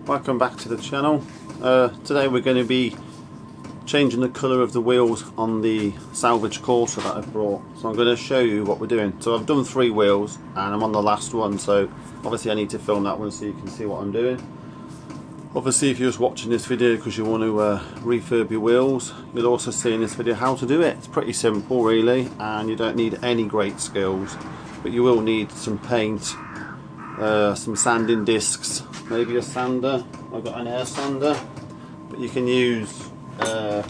Welcome back to the channel. Today we're going to be changing the colour of the wheels on the Salvage Corsa that I've brought. So I'm going to show you what we're doing. So I've done 3 wheels and I'm on the last one, so obviously I need to film that one so you can see what I'm doing. Obviously if you're just watching this video because you want to refurb your wheels, you'll also see in this video how to do it. It's pretty simple really, and you don't need any great skills, but you will need some paint, some sanding discs, maybe a sander. I've got an air sander, but you can use a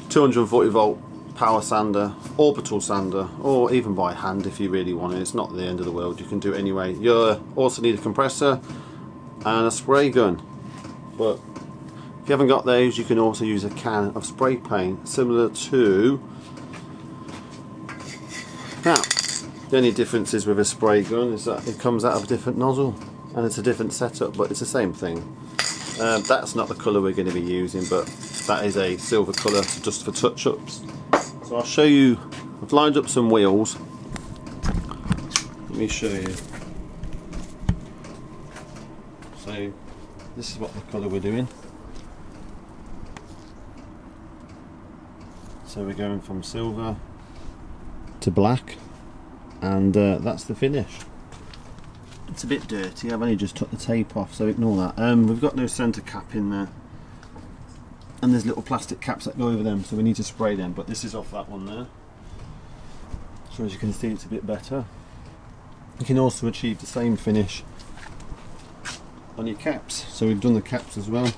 240 volt power sander, orbital sander, or even by hand if you really want it. It's not the end of the world, you can do it anyway. You also need a compressor and a spray gun, but if you haven't got those, you can also use a can of spray paint similar to that. The only difference is with a spray gun is that it comes out of a different nozzle and it's a different setup, but it's the same thing. That's not the colour we're going to be using, but that is a silver colour just for touch-ups. So I'll show you. I've lined up some wheels. Let me show you. So this is what the colour we're doing. So we're going from silver to black, and that's the finish. It's a bit dirty, I've only just took the tape off, so ignore that. We've got no centre cap in there, and there's little plastic caps that go over them, so we need to spray them, but this is off that one there. So as you can see, it's a bit better. You can also achieve the same finish on your caps, so we've done the caps as well.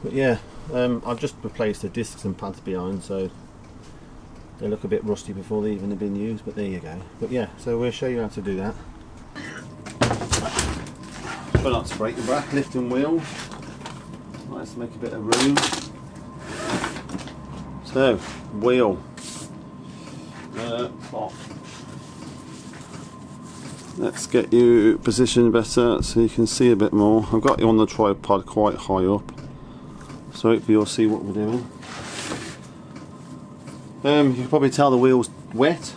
But yeah, I've just replaced the discs and pads behind, so they look a bit rusty before they even have been used, but there you go. But yeah, so we'll show you how to do that. Try not to break the back, lifting wheel. Let's make a bit of room. So, wheel. Top. Let's get you positioned better so you can see a bit more. I've got you on the tripod quite high up, so hopefully you'll see what we're doing. You can probably tell the wheel's wet.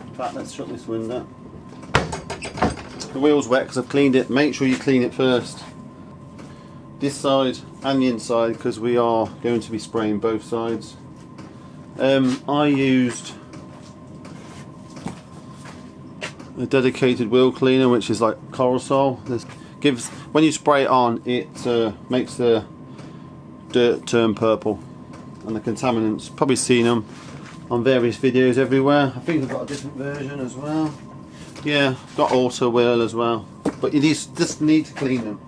In fact, let's shut this window. The wheel's wet because I've cleaned it. Make sure you clean it first. This side and the inside, because we are going to be spraying both sides. I used a dedicated wheel cleaner, which is like Corosol. This gives, when you spray it on, it makes the dirt turn purple. And the contaminants, probably seen them on various videos everywhere. I think I've got a different version as well. Yeah, got auto wheel as well. But you just need to clean them.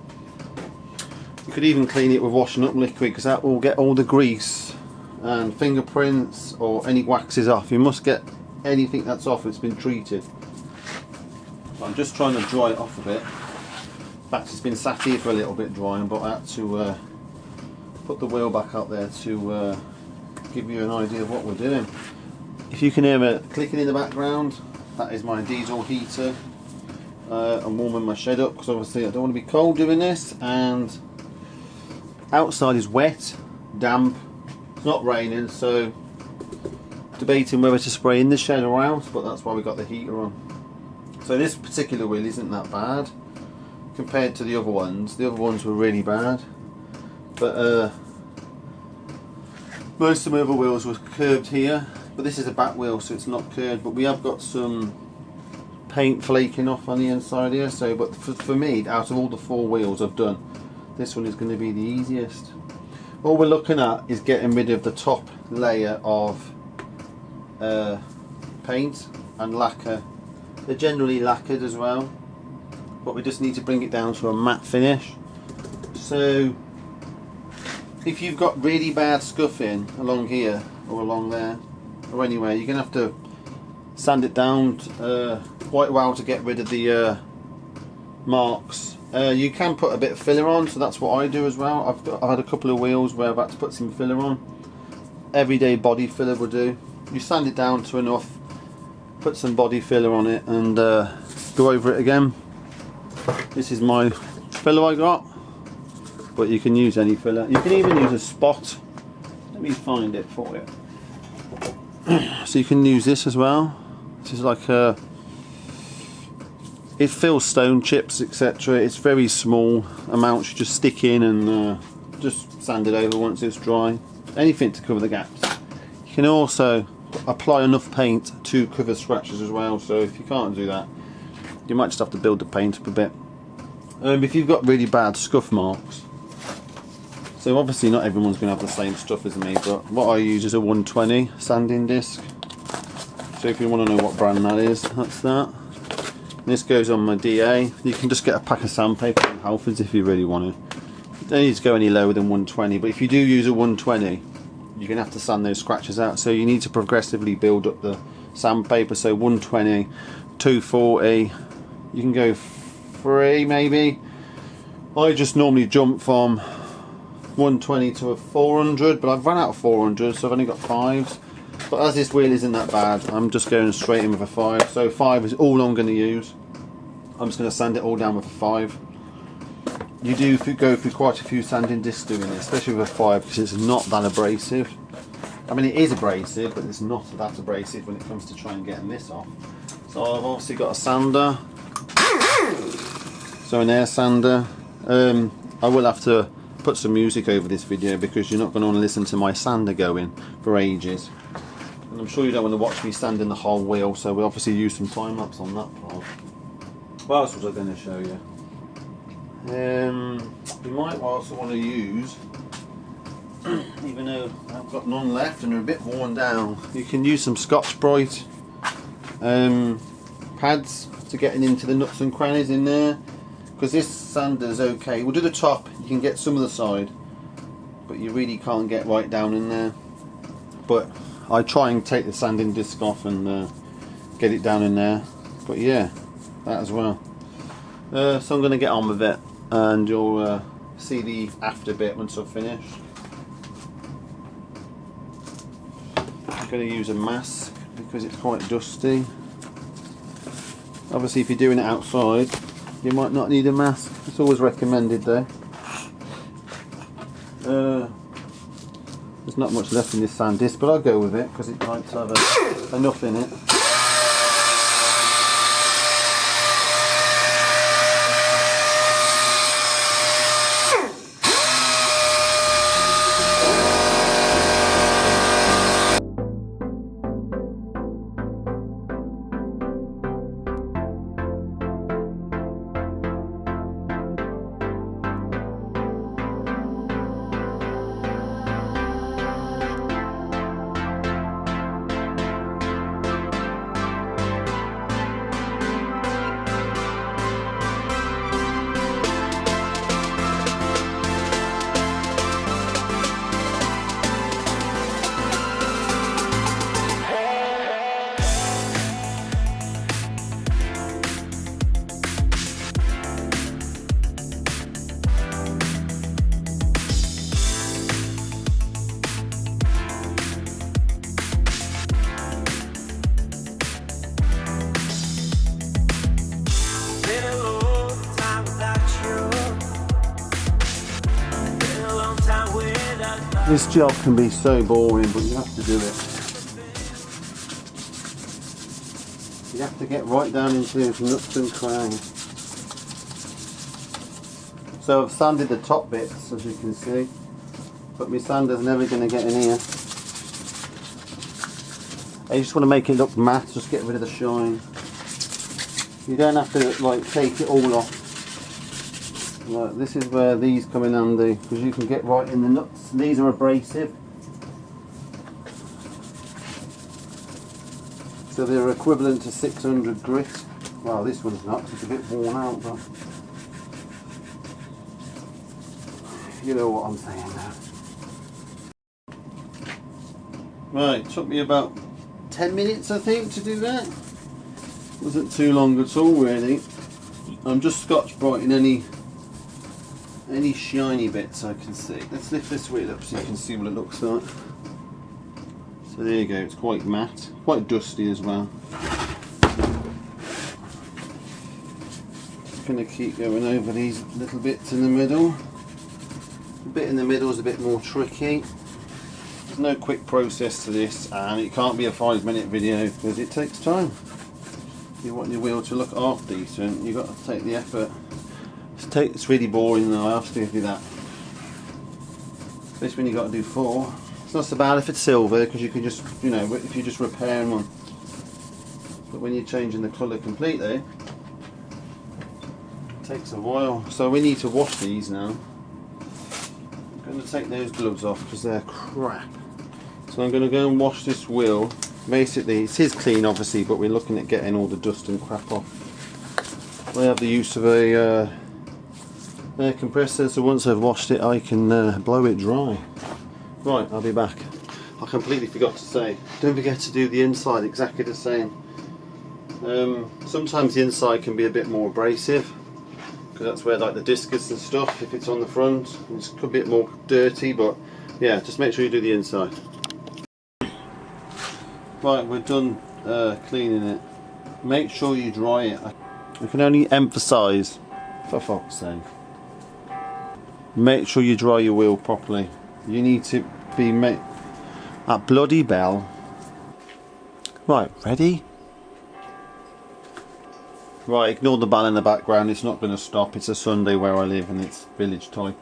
You could even clean it with washing up liquid, because that will get all the grease and fingerprints or any waxes off. You must get anything that's off, it's been treated. So I'm just trying to dry it off a bit. In fact, it's been sat here for a little bit drying, but I had to put the wheel back out there to give you an idea of what we're doing. If you can hear it clicking in the background, that is my diesel heater. I'm warming my shed up because obviously I don't want to be cold doing this, and outside is wet, damp, it's not raining, so debating whether to spray in the shed or out, but that's why we got the heater on. So this particular wheel isn't that bad compared to the other ones. The other ones were really bad. But most of my other wheels were curved here, but this is a back wheel, so it's not curved. But we have got some paint flaking off on the inside here. So, but for me, out of all the 4 wheels I've done, this one is going to be the easiest. All we're looking at is getting rid of the top layer of paint and lacquer. They're generally lacquered as well, but we just need to bring it down to a matte finish. So if you've got really bad scuffing along here or along there or anywhere, you're going to have to sand it down quite well to get rid of the marks. You can put a bit of filler on, so that's what I do as well. I've had a couple of wheels where I've had to put some filler on. Everyday body filler will do. You sand it down to enough, put some body filler on it, and go over it again. This is my filler I got. But you can use any filler. You can even use a spot. Let me find it for you. So you can use this as well. This is like a it fills stone chips, etc. It's very small amounts. You just stick in and just sand it over once it's dry. Anything to cover the gaps. You can also apply enough paint to cover scratches as well, so if you can't do that, you might just have to build the paint up a bit. If you've got really bad scuff marks, so obviously not everyone's going to have the same stuff as me, but what I use is a 120 sanding disc. So if you want to know what brand that is, that's that. And this goes on my DA. You can just get a pack of sandpaper from Halfords if you really want to. You don't need to go any lower than 120, but if you do use a 120, you're going to have to sand those scratches out. So you need to progressively build up the sandpaper. So 120, 240, you can go 3 maybe. I just normally jump from 120 to a 400, but I've run out of 400, so I've only got 5s. But as this wheel isn't that bad, I'm just going straight in with a 5. So 5 is all I'm going to use. I'm just going to sand it all down with a 5. You do go through quite a few sanding discs doing it, especially with a 5, because it's not that abrasive. I mean, it is abrasive, but it's not that abrasive when it comes to trying getting this off. So I've obviously got a sander, so an air sander. I will have to put some music over this video because you're not going to want to listen to my sander going for ages. And I'm sure you don't want to watch me sanding the whole wheel, so we'll obviously use some time lapse on that part. What else was I going to show you? You might also want to use, even though I've got none left and they're a bit worn down, you can use some Scotch-Brite pads to getting into the nuts and crannies in there, because this sander's okay. We'll do the top, you can get some of the side, but you really can't get right down in there. But I try and take the sanding disc off and get it down in there. But yeah, that as well. So I'm going to get on with it, and you'll see the after bit once I've finished. I'm going to use a mask because it's quite dusty. Obviously if you're doing it outside you might not need a mask. It's always recommended though. There's not much left in this sand disc, but I'll go with it because it likes to have enough in it. This job can be so boring, but you have to do it. You have to get right down into those nuts and crannies. So I've sanded the top bits, as you can see, but my sander's never going to get in here. I just want to make it look matte, just get rid of the shine. You don't have to like take it all off. Right, this is where these come in handy, because you can get right in the nuts. These are abrasive, so they're equivalent to 600 grit. Well, this one's not, because it's a bit worn out, but you know what I'm saying now. Right, took me about 10 minutes I think to do that. Wasn't too long at all really. I'm just Scotch-Brighting any shiny bits I can see. Let's lift this wheel up so you can see what it looks like. So there you go, it's quite matte, quite dusty as well. Just going to keep going over these little bits in the middle. The bit in the middle is a bit more tricky. There's no quick process to this, and it can't be a 5-minute video because it takes time. you want your wheel to look half decent, you've got to take the effort. It's really boring though, I have to give you that. Especially when you've got to do 4. It's not so bad if it's silver, because you can just, you know, if you're just repairing one. But when you're changing the colour completely, it takes a while. So we need to wash these now. I'm going to take those gloves off because they're crap. So I'm going to go and wash this wheel. Basically, it is clean obviously, but we're looking at getting all the dust and crap off. I have the use of a air compressor, so once I've washed it I can blow it dry. Right, I'll be back. I completely forgot to say, don't forget to do the inside exactly the same. Sometimes the inside can be a bit more abrasive, because that's where like the disc is and stuff, if it's on the front. It could be a bit more dirty, but yeah, just make sure you do the inside. Right, we're done cleaning it. Make sure you dry it. I can only emphasise, for fuck's sake, make sure you dry your wheel properly. You need to be that bloody bell. Right, ready? Right, ignore the bell in the background, it's not going to stop. It's a Sunday where I live and it's village type.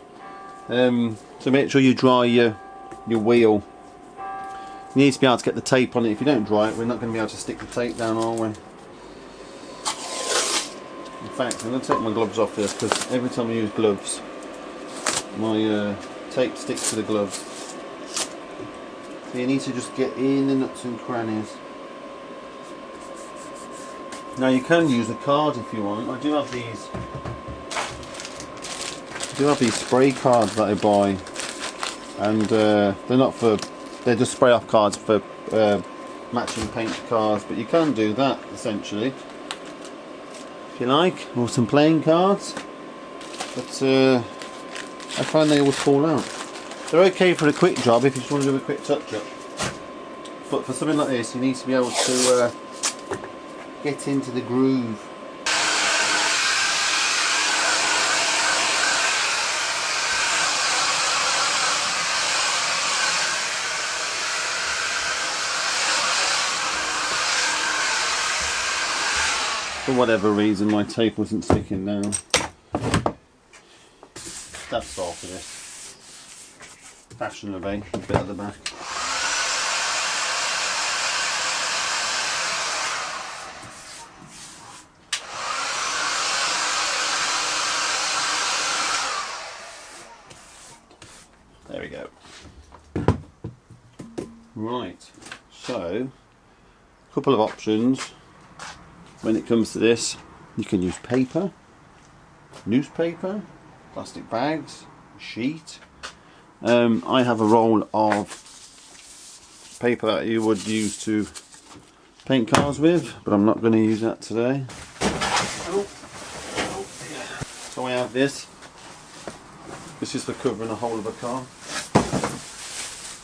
So make sure you dry your wheel. You need to be able to get the tape on it. If you don't dry it, we're not going to be able to stick the tape down, are we? In fact, I'm going to take my gloves off this, because every time I use gloves, my tape sticks to the gloves. So you need to just get in the nuts and crannies. Now you can use a card if you want. I do have these spray cards that I buy, and they're just spray off cards for matching paint cars, but you can do that essentially if you like, or some playing cards, but I find they always fall out. They're okay for a quick job if you just want to do a quick touch up, but for something like this you need to be able to get into the groove. For whatever reason my tape wasn't sticking down. That's all for this. Fashion of a bit at the back. There we go. Right, so a couple of options. When it comes to this, you can use paper, newspaper, plastic bags, sheet. I have a roll of paper that you would use to paint cars with, but I'm not going to use that today. So I have this. This is for covering the whole of a car.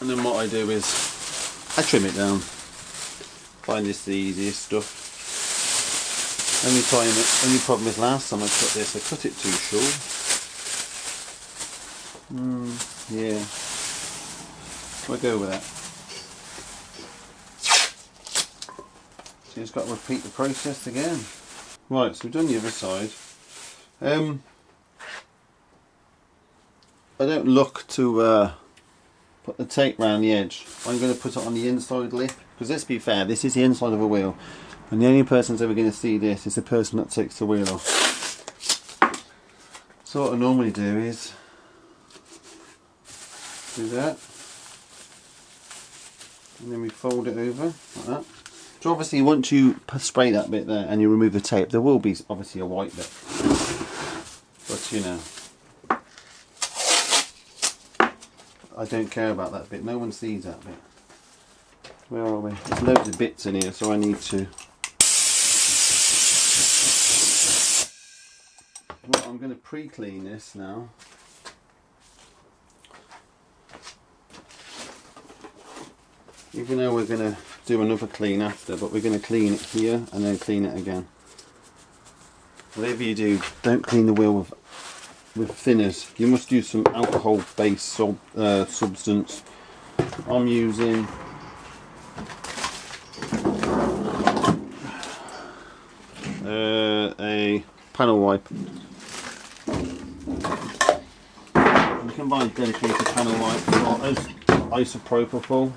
And then what I do is I trim it down. Find this the easiest stuff. Only problem is last time I cut this, I cut it too short. Yeah, we'll go with that. So you just got to repeat the process again. Right, so we've done the other side. I don't look to put the tape around the edge. I'm going to put it on the inside lip, because let's be fair, this is the inside of a wheel. And the only person that's ever going to see this is the person that takes the wheel off. So what I normally do is do that, and then we fold it over like that. So obviously once you spray that bit there and you remove the tape, there will be obviously a white bit. But you know, I don't care about that bit. No one sees that bit. Where are we? There's loads of bits in here, so I need to. Well, I'm going to pre-clean this now. Even though we're going to do another clean after, but we're going to clean it here and then clean it again. Whatever you do, don't clean the wheel with thinners. You must use some alcohol-based substance. I'm using panel wipe. You can buy dedicated panel wipe as isopropyl,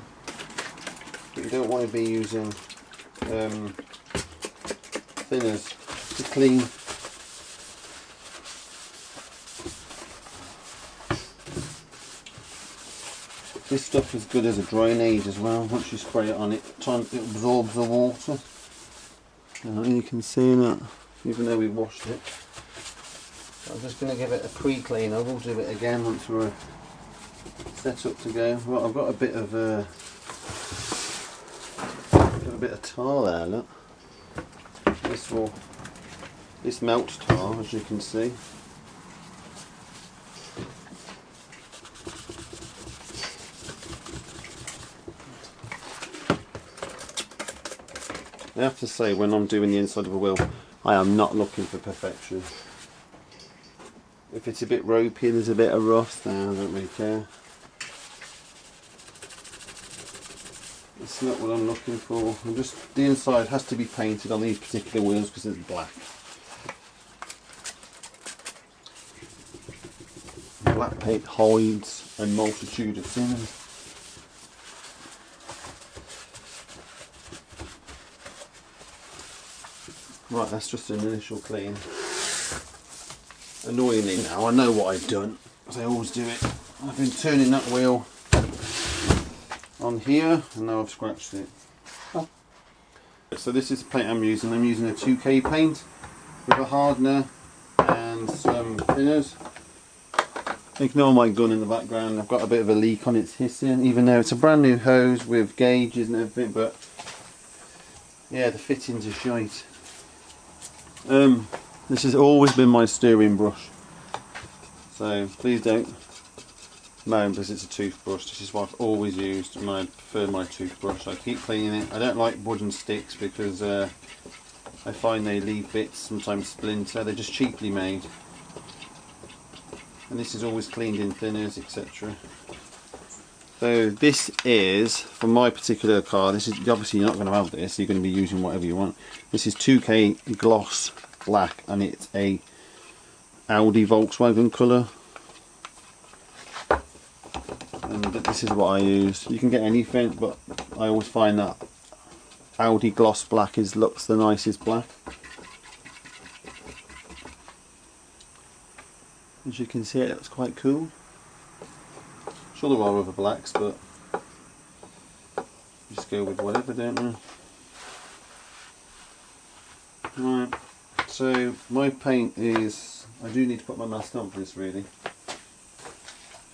but you don't want to be using thinners to clean. This stuff is good as a drainage as well. Once you spray it on, it absorbs the water. And you can see that, even though we washed it. I'm just going to give it a pre-clean. I will do it again once we're set up to go. Right, I've got a bit of tar there. Look, this melt tar, as you can see. I have to say, when I'm doing the inside of a wheel, I am not looking for perfection. If it's a bit ropey, there's a bit of rust there, I don't really care. It's not what I'm looking for. The inside has to be painted on these particular wheels because it's black. Black paint hides a multitude of things. Right, that's just an initial clean. Annoyingly now, I know what I've done, as I always do it. I've been turning that wheel on here, and now I've scratched it. Oh. So this is the paint I'm using. I'm using a 2K paint with a hardener and some thinners. Ignore my gun in the background. I've got a bit of a leak on its hissing, even though it's a brand new hose with gauges and everything, but yeah, the fittings are shite. This has always been my steering brush, so please don't moan because it's a toothbrush. This is what I've always used and I prefer my toothbrush. I keep cleaning it. I don't like wooden sticks because I find they leave bits, sometimes splinter. They're just cheaply made, and this is always cleaned in thinners, etc. So this is, for my particular car, this is obviously you're not going to have this, you're going to be using whatever you want. This is 2K gloss black and it's a Audi Volkswagen colour. And this is what I use. You can get anything, but I always find that Audi gloss black looks the nicest black. As you can see, it looks quite cool. Sure there are other blacks, but just go with whatever, don't we? Right, so my paint is, I do need to put my mask on for this really.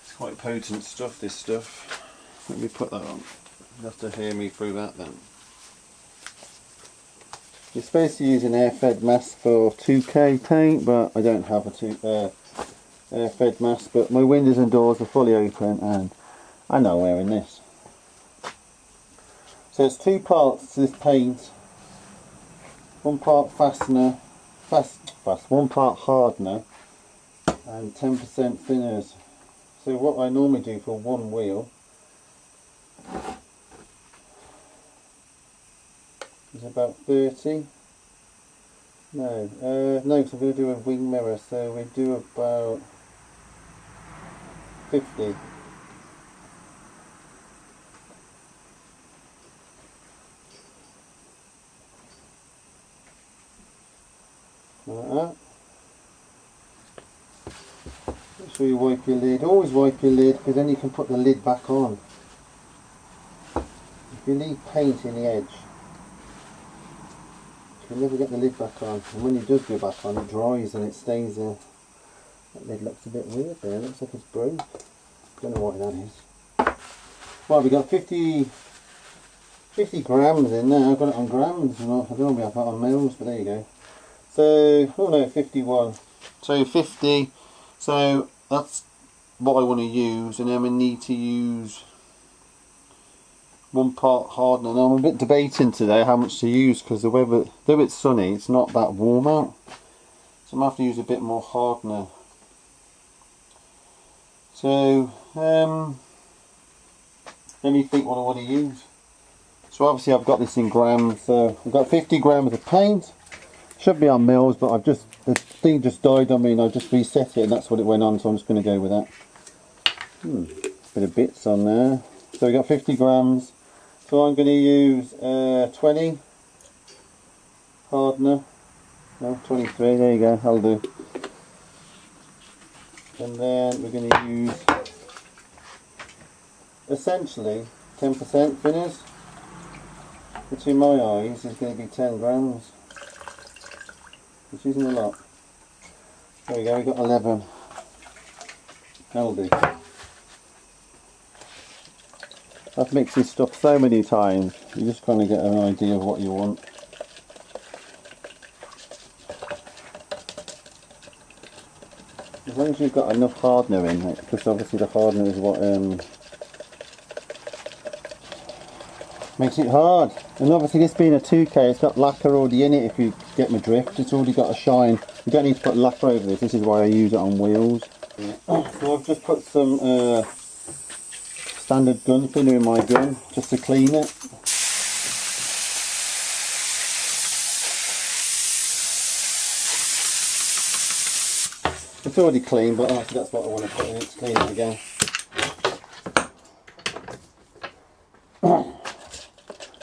It's quite potent stuff, this stuff. Let me put that on. You have to hear me through that then. You're supposed to use an air-fed mask for 2K paint, but I don't have a air-fed mask, but my windows and doors are fully open and I know I'm wearing this. So it's two parts to this paint. One part fastener, one part hardener and 10% thinners. So what I normally do for one wheel is about 30. No, because I'm going to do a wing mirror, so we do about 50. Like that. Make sure you wipe your lid. Always wipe your lid because then you can put the lid back on. If you leave paint in the edge, you'll never get the lid back on. And when you do go back on, it dries and it stays there. That lid looks a bit weird there. It looks like it's broke. Don't know what that is. Well, we got 50 grams in there. I've got it on grams. I don't know if I've got it on mils, but there you go. So, oh no, 51. So 50. So that's what I want to use, and then we need to use one part hardener. Now I'm a bit debating today how much to use because the weather, though it's sunny, it's not that warm out. So I'm going to have to use a bit more hardener. So let me think what I want to use. So obviously I've got this in grams. So I've got 50 grams of paint. Should be on mils, but I've just the thing just died on me and I just reset it and that's what it went on, so I'm just going to go with that. Bit of bits on there. So we got 50 grams. So I'm going to use 20 hardener. No, 23, there you go, that'll do. And then we're going to use essentially 10% thinners, which in my eyes is going to be 10 grams, which isn't a lot. There we go, we've got 11. That'll do. I've mixed this stuff so many times, you just kind of get an idea of what you want. As long as you've got enough hardener in it, because obviously the hardener is what makes it hard. And obviously this being a 2K, it's got lacquer already in it, if you get my drift. It's already got a shine. You don't need to put lacquer over this, this is why I use it on wheels. So I've just put some standard gun thinner in my gun, just to clean it. It's already clean, but actually that's what I want to put in it, to clean it again.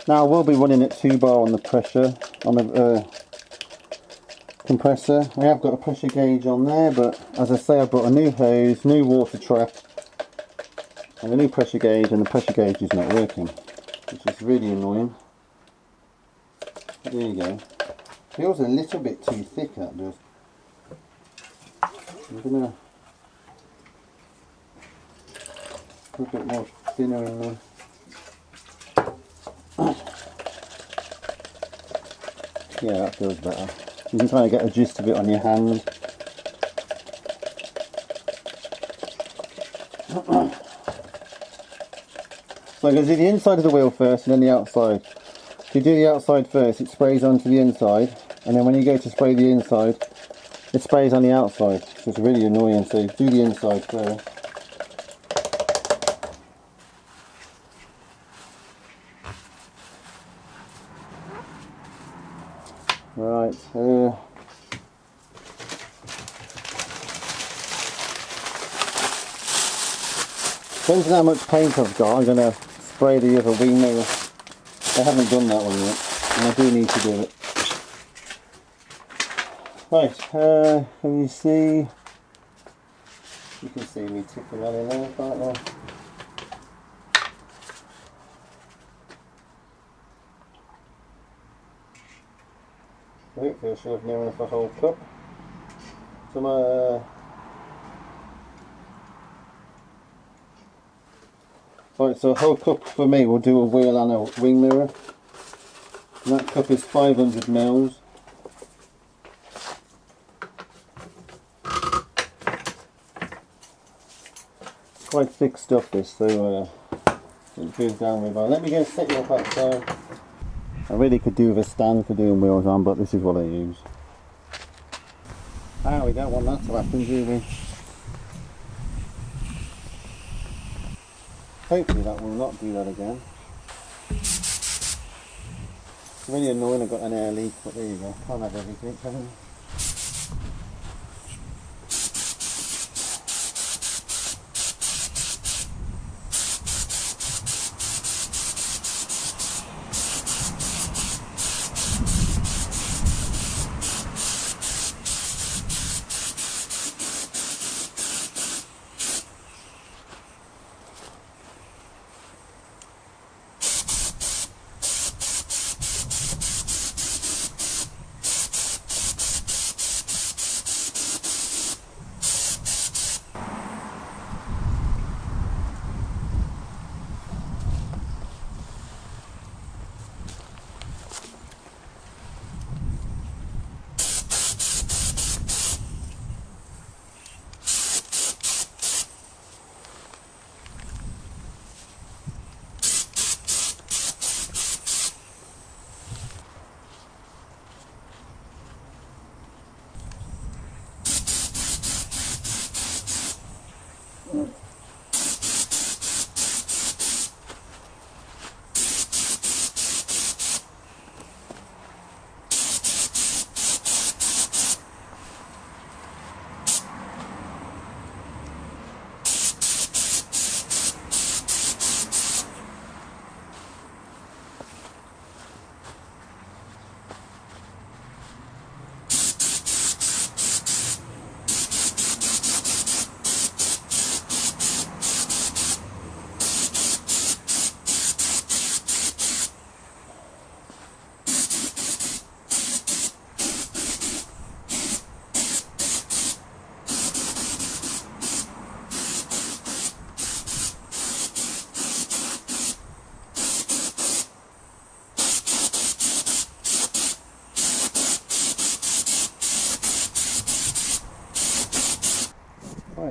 Now I will be running at 2 bar on the pressure, on the compressor. I have got a pressure gauge on there, but as I say, I've got a new hose, new water trap, and a new pressure gauge, and the pressure gauge is not working, which is really annoying. But there you go. Feels a little bit too thick, that does. I'm gonna put a bit more thinner in there. Yeah, that feels better. You can kind of get a gist of it on your hand. So I'm going to do the inside of the wheel first and then the outside. If you do the outside first, it sprays onto the inside, and then when you go to spray the inside, it sprays on the outside. So it's really annoying, so do the inside first. Right, depends on how much paint I've got, I'm going to spray the other wing mirror. I haven't done that one yet, and I do need to do it. Right, can you see? You can see me tipping that in there, can't you? Hopefully I should have near enough a whole cup. So my right, so a whole cup for me will do a wheel and a wing mirror. And that cup is 500 mils. It's quite thick stuff this, so it goes down with well. Let me go set you up outside. I really could do with a stand for doing wheels on, but this is what I use. Ah, we don't want that to happen, do we? Hopefully that will not do that again. It's really annoying I've got an air leak, but there you go. Can't have everything, can you?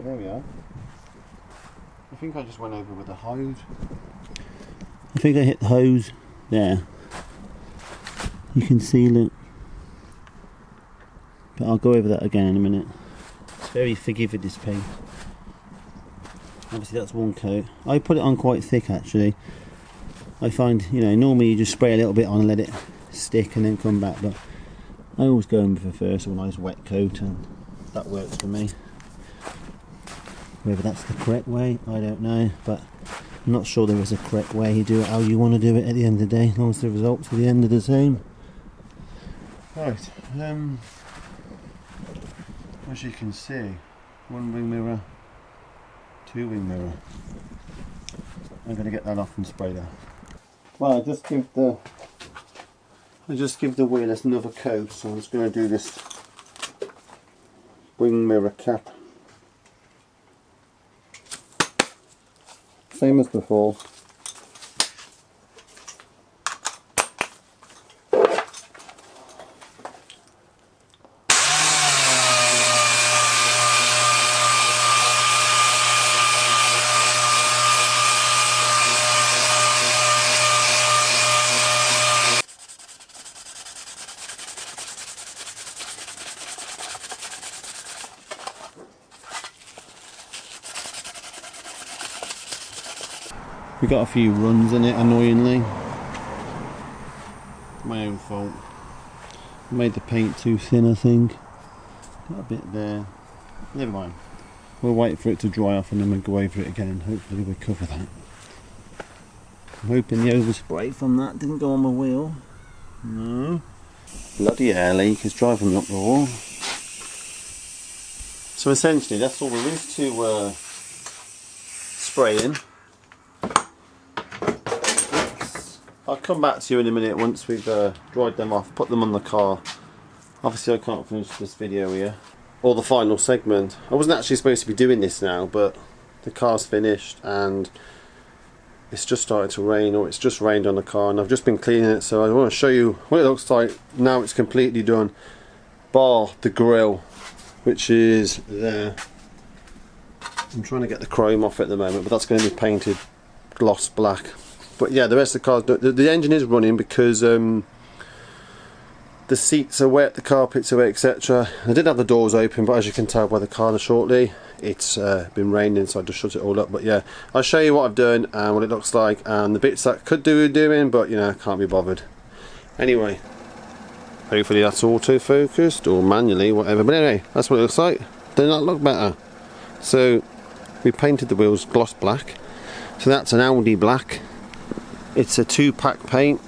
there we are. I think I just went over with the hose. I think I hit the hose there. You can see it. But I'll go over that again in a minute. It's very forgiving, this paint. Obviously that's one coat. I put it on quite thick actually. I find, you know, normally you just spray a little bit on and let it stick and then come back, but I always go in for first a nice wet coat, and that works for me. Whether that's the correct way, I don't know, but I'm not sure there is a correct way. You do it how you want to do it at the end of the day, as long as the results at the end are the same. Right, as you can see, one wing mirror, two wing mirror. I'm going to get that off and spray that. Well, I just give the wheel another coat, so I'm just going to do this wing mirror cap. Same as before. We got a few runs in it, annoyingly. My own fault. Made the paint too thin, I think. Got a bit there. Never mind. We'll wait for it to dry off and then we'll go over it again and hopefully we'll cover that. I'm hoping the overspray from that didn't go on my wheel. No. Bloody air leak is driving me up the wall. So essentially that's all there is to spraying. I'll come back to you in a minute once we've dried them off, put them on the car. Obviously I can't finish this video here, or the final segment. I wasn't actually supposed to be doing this now, but the car's finished and it's just started to rain, or it's just rained on the car, and I've just been cleaning it, so I want to show you what it looks like now it's completely done, bar the grille, which is there. I'm trying to get the chrome off at the moment, but that's going to be painted gloss black. But yeah, the rest of the car, the engine is running because the seats are wet, the carpets are wet, etc. I did have the doors open, but as you can tell by the car shortly, it's been raining, so I just shut it all up. But yeah, I'll show you what I've done and what it looks like, and the bits that could do doing, but you know, can't be bothered. Anyway, hopefully that's auto-focused or manually, whatever. But anyway, that's what it looks like. Does that look better? So we painted the wheels gloss black. So that's an Audi black. It's a 2-pack paint,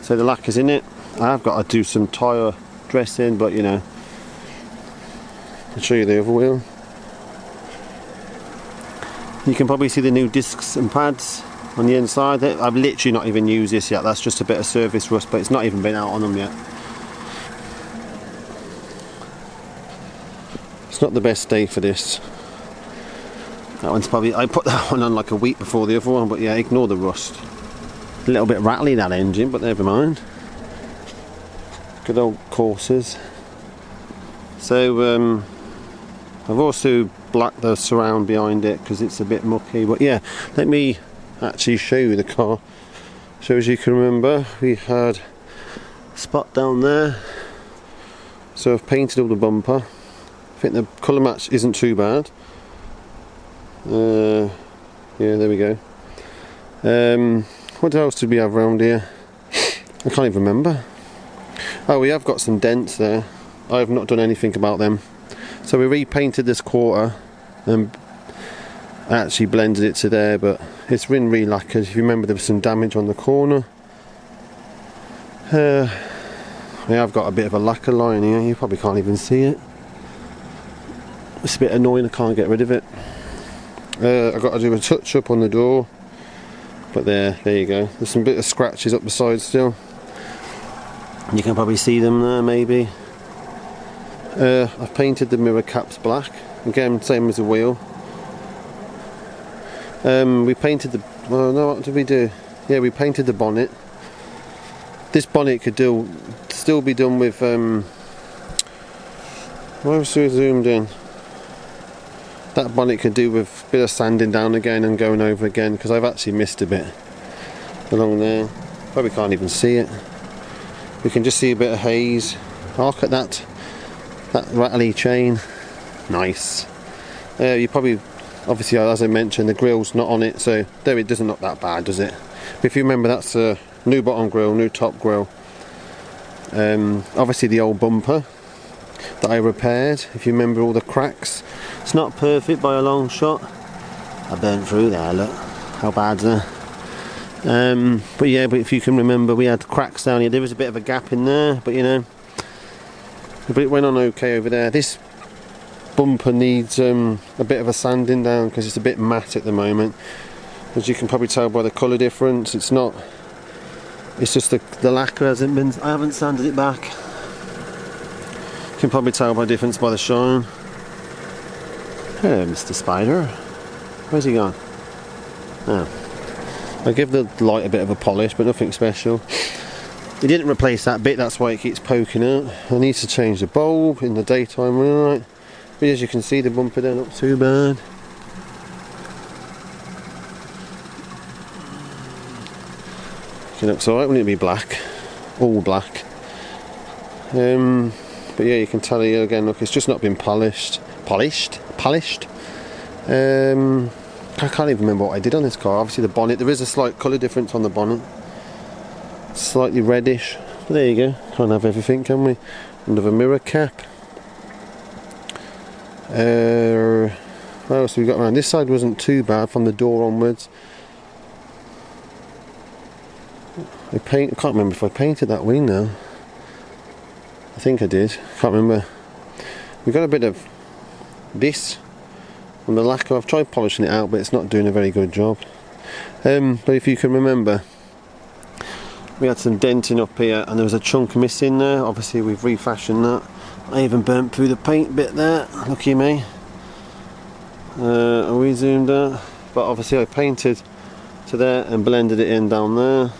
so the lacquer's in it. I've got to do some tyre dressing, but you know, I'll show you the other wheel. You can probably see the new discs and pads on the inside. I've literally not even used this yet. That's just a bit of surface rust, but it's not even been out on them yet. It's not the best day for this. That one's probably, I put that one on like a week before the other one, but yeah, ignore the rust. A little bit rattly, that engine, but never mind. Good old Corsas. So I've also blacked the surround behind it because it's a bit mucky, but yeah, let me actually show you the car. So as you can remember, we had a spot down there, so I've painted all the bumper. I think the colour match isn't too bad. Yeah, there we go. What else did we have around here? I can't even remember. Oh, we have got some dents there. I have not done anything about them. So we repainted this quarter and actually blended it to there, but it's been re-lacquered. If you remember, there was some damage on the corner. We have got a bit of a lacquer line here. You probably can't even see it. It's a bit annoying, I can't get rid of it. I've got to do a touch up on the door, but there you go. There's some bit of scratches up the side still. You can probably see them there, maybe. I've painted the mirror caps black, again same as the wheel. We painted the, well no, what did we do? Yeah, we painted the bonnet. This bonnet could still be done with, why was it zoomed in? that bonnet could do with a bit of sanding down again and going over again, because I've actually missed a bit along there. Probably can't even see it. We can just see a bit of haze. Oh, look at that rattly chain. Nice. You probably, obviously, as I mentioned, the grill's not on it, so there, it doesn't look that bad, does it? But if you remember, that's a new bottom grill, new top grill. Obviously the old bumper that I repaired, if you remember all the cracks. It's not perfect by a long shot. I burned through there, look. How bad's that? But yeah, but if you can remember, we had cracks down here. There was a bit of a gap in there, but you know, but it went on okay over there. This bumper needs a bit of a sanding down because it's a bit matte at the moment. As you can probably tell by the colour difference, it's not. It's just the lacquer hasn't been. I haven't sanded it back. You can probably tell by difference by the shine. Hello, Mr. Spider. Where's he gone? Oh. I give the light a bit of a polish, but nothing special. He didn't replace that bit, that's why it keeps poking out. I need to change the bulb in the daytime light. But as you can see, the bumper don't look too bad. It looks alright, wouldn't it be black? All black. But yeah, you can tell here again, look, it's just not been polished. Polished? I can't even remember what I did on this car. Obviously the bonnet, there is a slight colour difference on the bonnet. Slightly reddish. But there you go. Can't have everything, can we? Another mirror cap. What else have we got around? This side wasn't too bad from the door onwards. I can't remember if I painted that wing now. I think I did. Can't remember. We got a bit of this on the lacquer. I've tried polishing it out, but it's not doing a very good job. But if you can remember, we had some denting up here and there was a chunk missing there. Obviously we've refashioned that. I even burnt through the paint bit there. Lucky me. Are we zoomed out? But obviously I painted to there and blended it in down there.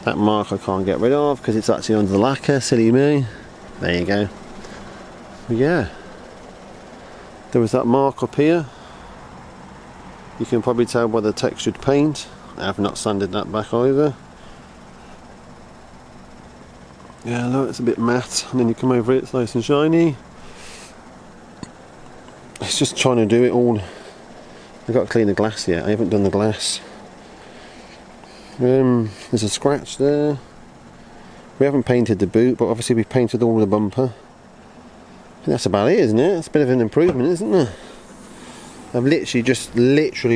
That mark I can't get rid of because it's actually under the lacquer. Silly me. There you go. But yeah. There was that mark up here. You can probably tell by the textured paint. I have not sanded that back either. Yeah, look, it's a bit matte, and then you come over it, it's nice and shiny. It's just trying to do it all. I've got to clean the glass yet. I haven't done the glass. There's a scratch there. We haven't painted the boot, but obviously we've painted all the bumper. I think that's about it, isn't it? It's a bit of an improvement, isn't it? I've literally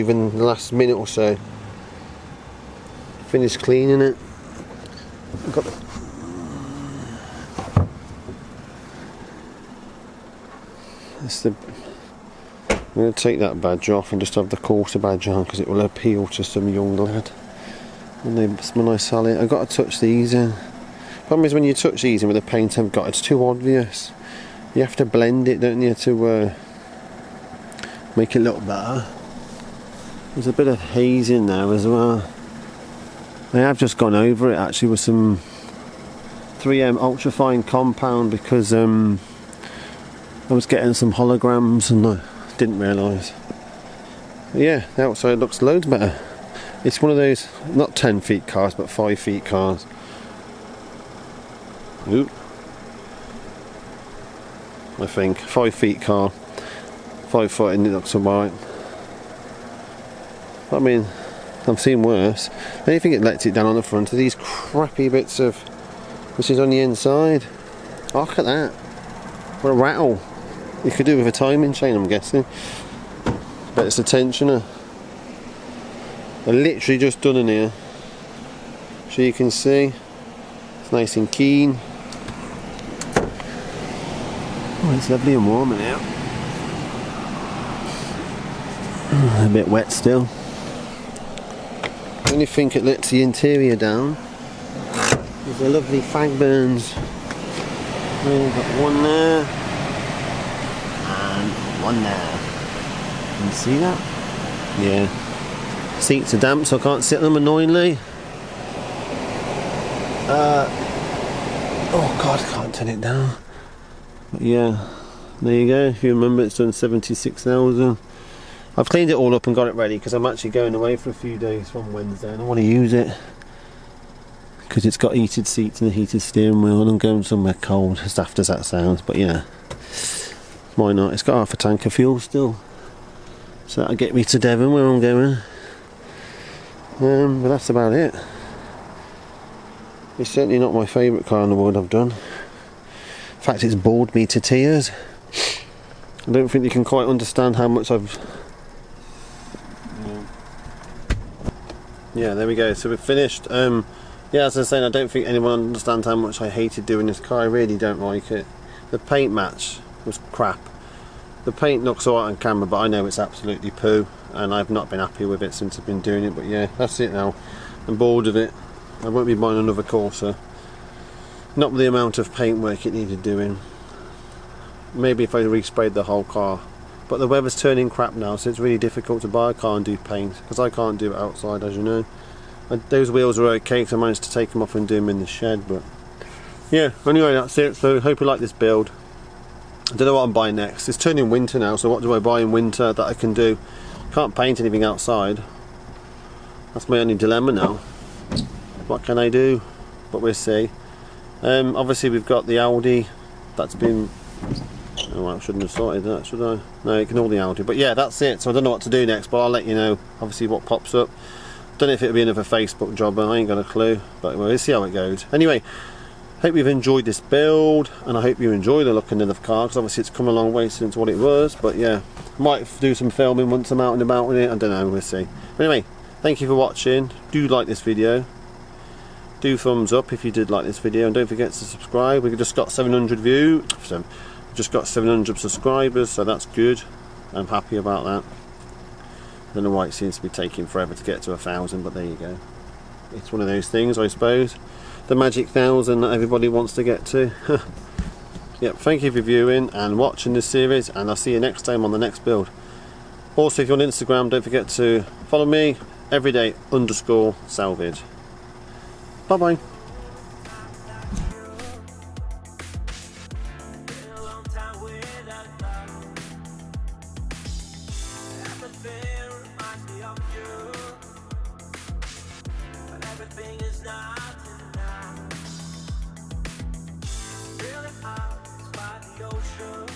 within the last minute or so finished cleaning it. I've got I'm going to take that badge off and just have the quarter badge on because it will appeal to some young lad when I sell it. I've got to touch these in. Problem is when you touch these in with the paint I've got, it's too obvious. You have to blend it, don't you, to make it look better. There's a bit of haze in there as well. I have just gone over it actually with some 3M ultrafine compound because I was getting some holograms and I didn't realise. Yeah, the outside looks loads better. It's one of those, not 10 feet cars, but 5 feet cars. Oop. I think 5 feet car, 5 foot, and it looks alright. I mean, I've seen worse. The only thing it lets it down on the front are these crappy bits of, which is on the inside. Oh, look at that! What a rattle! You could do with a timing chain, I'm guessing. But it's a tensioner. I literally just done in here, so you can see it's nice and keen. Oh, it's lovely and warm in here. A bit wet still. I only think it lets the interior down. There's the lovely fag burns. We've got one there and one there. Can you see that? Yeah. Seats are damp, so I can't sit them annoyingly. Oh god, I can't turn it down. But yeah, There you go. If you remember, it's done 76,000. I've cleaned it all up and got it ready because I'm actually going away for a few days from Wednesday and I want to use it because it's got heated seats and a heated steering wheel, and I'm going somewhere cold, as daft as that sounds, but yeah, why not? It's got half a tank of fuel still, so that'll get me to Devon where I'm going. But that's about it. It's certainly not my favourite car in the world I've done. In fact, it's bored me to tears. I don't think you can quite understand how much I've... Yeah, there we go. So we've finished. Yeah, as I was saying, I don't think anyone understands how much I hated doing this car. I really don't like it. The paint match was crap. The paint looks alright on camera, but I know it's absolutely poo, and I've not been happy with it since I've been doing it. But yeah, that's it now. I'm bored of it. I won't be buying another Corsa. Not with the amount of paint work it needed doing. Maybe if I resprayed the whole car. But the weather's turning crap now, so it's really difficult to buy a car and do paint, because I can't do it outside, as you know. Those wheels are okay because I managed to take them off and do them in the shed. But yeah, anyway, that's it. So hope you like this build. I don't know what I'm buying next. It's turning winter now, so what do I buy in winter that I can do? Can't paint anything outside. That's my only dilemma now. What can I do? But we'll see. Obviously we've got the Audi that's been... Oh, I shouldn't have sorted that, should I? No, ignore the Audi. But yeah, that's it. So I don't know what to do next, but I'll let you know, obviously, what pops up. Don't know if it'll be another Facebook job, I ain't got a clue, but we'll see how it goes. Anyway, hope you've enjoyed this build, and I hope you enjoy the look of the car, because obviously it's come a long way since what it was. But yeah, might do some filming once I'm out and about with it, I don't know, we'll see. Anyway, thank you for watching. Do like this video, do thumbs up if you did like this video, and don't forget to subscribe. We've just got 700 views, just got 700 subscribers, so that's good. I'm happy about that. I don't know why it seems to be taking forever to get to 1,000, but there you go. It's one of those things, I suppose. The magic 1,000 that everybody wants to get to. Yep, thank you for viewing and watching this series, and I'll see you next time on the next build. Also, if you're on Instagram, don't forget to follow me, everyday_salvage. Bye bye. Everything is not enough. Feeling out by the ocean.